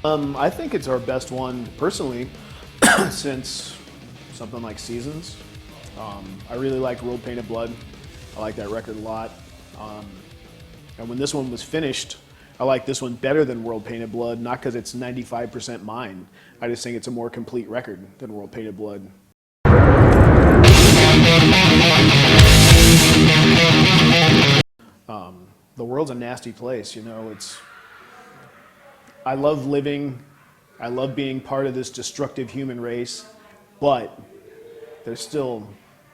I think it's our best one personally since something like Seasons. I really like World Painted Blood. I like that record a lot. And when this one was finished, I like this one better than World Painted Blood, not because it's 95% mine. I just think it's a more complete record than World Painted Blood. The world's a nasty place, you know. I love living, I love being part of this destructive human race, but there's still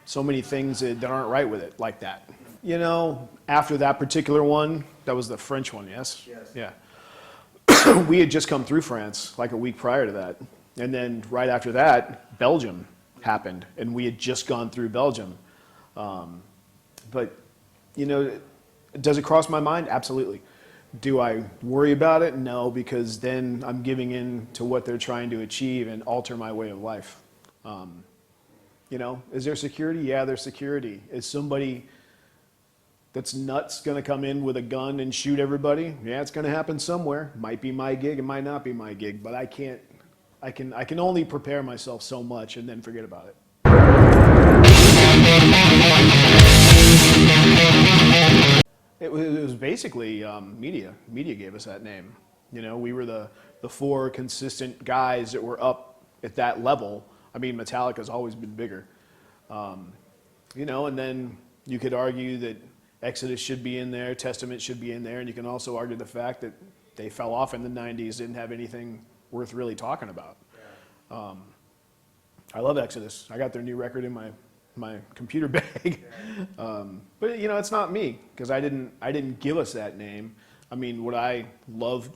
so many things that aren't right with it, like that. You know, after that particular one, that was the French one, yes? Yes. Yeah. We had just come through France like a week prior to that. And then right after that, Belgium happened, and we had just gone through Belgium. But, you know, does it cross my mind? Absolutely. Do I worry about it? No, because then I'm giving in to what they're trying to achieve and alter my way of life. You know, is there security? Yeah, there's security. Is somebody that's nuts going to come in with a gun and shoot everybody? Yeah, it's going to happen somewhere. Might be my gig, it might not be my gig, but I can only prepare myself so much and then forget about it. It was basically media. Media gave us that name. You know, we were the four consistent guys that were up at that level. I mean, Metallica's always been bigger. You know, and then you could argue that Exodus should be in there, Testament should be in there, and you can also argue the fact that they fell off in the 90s, didn't have anything worth really talking about. I love Exodus. I got their new record in my computer bag. But you know, it's not me, because I didn't give us that name. I mean, would I love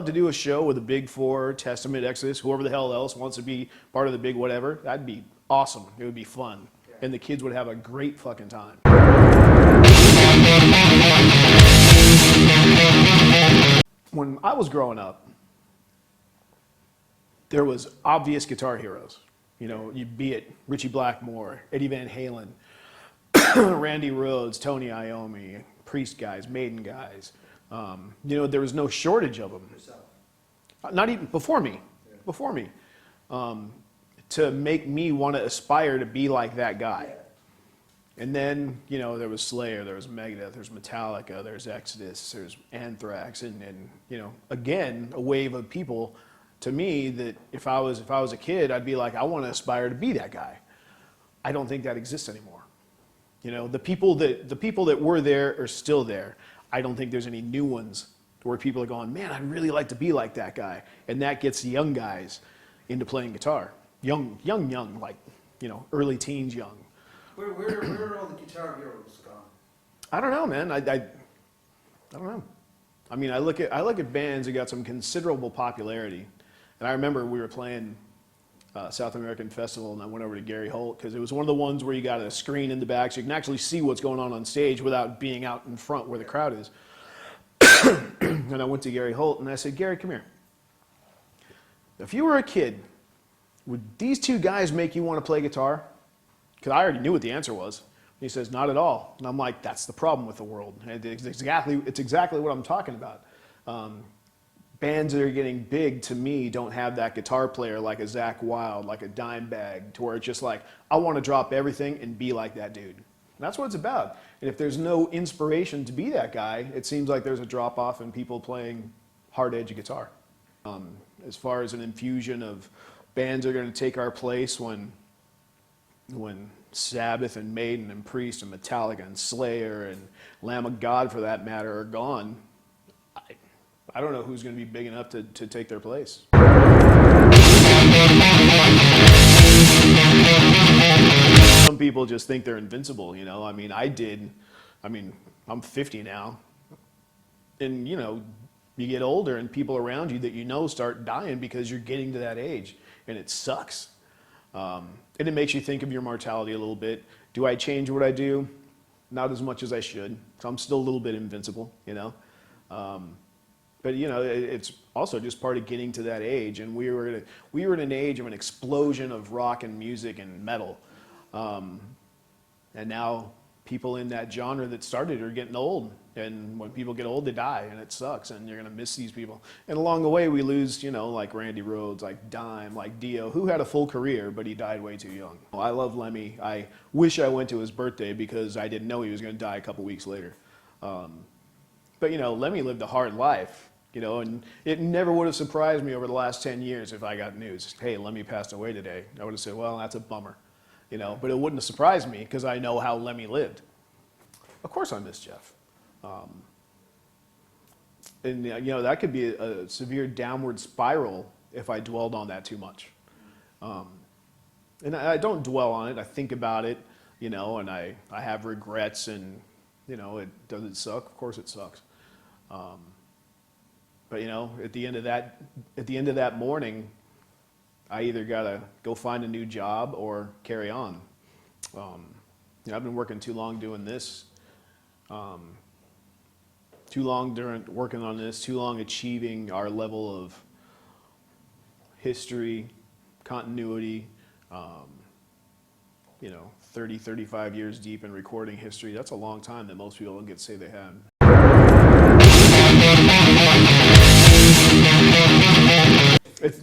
to do a show with the big four, Testament, Exodus, whoever the hell else wants to be part of the big whatever? That'd be awesome. It would be fun. And the kids would have a great fucking time. When I was growing up, there was obvious guitar heroes. You know, you'd be it Richie Blackmore, Eddie Van Halen, Randy Rhoads, Tony Iommi, Priest guys, Maiden guys. You know, there was no shortage of them. Not even before me. Yeah. Before me. To make me want to aspire to be like that guy. Yeah. And then, you know, there was Slayer, there was Megadeth, there's Metallica, there's Exodus, there's Anthrax, and you know, again, a wave of people to me that if I was a kid, I'd be like, I want to aspire to be that guy. I don't think that exists anymore. You know, the people that were there are still there. I don't think there's any new ones where people are going, man, I'd really like to be like that guy. And that gets young guys into playing guitar. Young, like, you know, early teens young. Where are all the guitar heroes gone? I don't know, man. I don't know. I mean, I look at bands that got some considerable popularity. And I remember we were playing South American Festival, and I went over to Gary Holt because it was one of the ones where you got a screen in the back so you can actually see what's going on stage without being out in front where the crowd is. And I went to Gary Holt and I said, Gary, come here. If you were a kid, would these two guys make you want to play guitar? Because I already knew what the answer was. And he says, not at all. And I'm like, that's the problem with the world. And it's exactly what I'm talking about. Bands that are getting big, to me, don't have that guitar player like a Zakk Wylde, like a Dimebag, to where it's just like, I want to drop everything and be like that dude. And that's what it's about. And if there's no inspiration to be that guy, it seems like there's a drop-off in people playing hard-edge guitar. As far as an infusion of bands are going to take our place when Sabbath and Maiden and Priest and Metallica and Slayer and Lamb of God, for that matter, are gone, I don't know who's going to be big enough to take their place. Some people just think they're invincible, you know. I mean, I'm 50 now. And, you know, you get older and people around you that you know start dying because you're getting to that age. And it sucks. And it makes you think of your mortality a little bit. Do I change what I do? Not as much as I should. So I'm still a little bit invincible, you know. But you know, it's also just part of getting to that age, and we were in an age of an explosion of rock and music and metal, and now people in that genre that started are getting old, And when people get old, they die, and it sucks, and you're gonna miss these people. And along the way, we lose, like Randy Rhoads, like Dime, like Dio, who had a full career, but he died way too young. I love Lemmy. I wish I went to his birthday because I didn't know he was gonna die a couple weeks later. But Lemmy lived a hard life, and it never would have surprised me over the last 10 years if I got news, hey, Lemmy passed away today. I would have said, well, that's a bummer, but it wouldn't have surprised me because I know how Lemmy lived. Of course I miss Jeff. And that could be a severe downward spiral if I dwelled on that too much. And I don't dwell on it. I think about it, and I have does it suck? Of course it sucks. But at the end of that morning, I either gotta go find a new job or carry on. I've been working too long doing this. Too long working on this, too long achieving our level of history, continuity, 30, 35 years deep in recording history. That's a long time that most people don't get to say they had.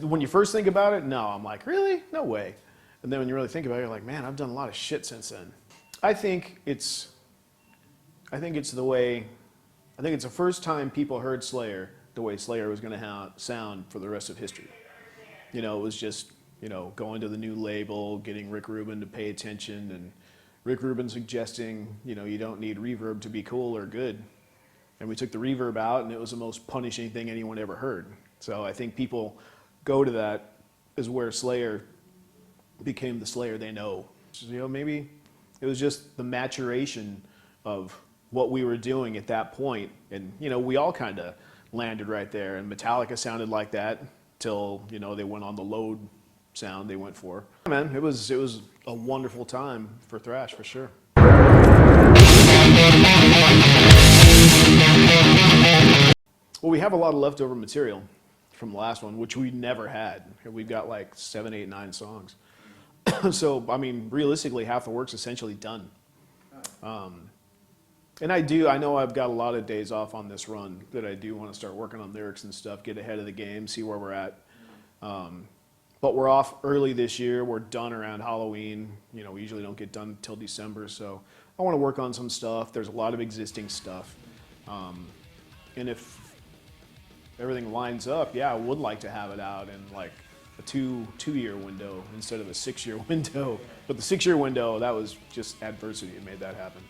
When you first think about it, no, I'm like, really? No way. And then when you really think about it, you're like, man, I've done a lot of shit since then. I think it's the first time people heard Slayer the way Slayer was going to sound for the rest of history. It was just, going to the new label, getting Rick Rubin to pay attention, and Rick Rubin suggesting, you don't need reverb to be cool or good. And we took the reverb out, and it was the most punishing thing anyone ever heard. So I think people go to that as where Slayer became the Slayer they know. So, maybe it was just the maturation of what we were doing at that point. And, we all kind of landed right there. And Metallica sounded like that till, they went on the Load sound they went for. Man, it was a wonderful time for thrash, for sure. Well, we have a lot of leftover material from the last one, which we never had. We've got like 7, 8, 9 songs. So, realistically, half the work's essentially done. And I know I've got a lot of days off on this run that I do want to start working on lyrics and stuff, get ahead of the game, see where we're at. But we're off early this year. We're done around Halloween. We usually don't get done until December, so I want to work on some stuff. There's a lot of existing stuff. And if everything lines up, yeah, I would like to have it out in like a two-year window instead of a 6-year window. But the 6-year window, that was just adversity that made that happen.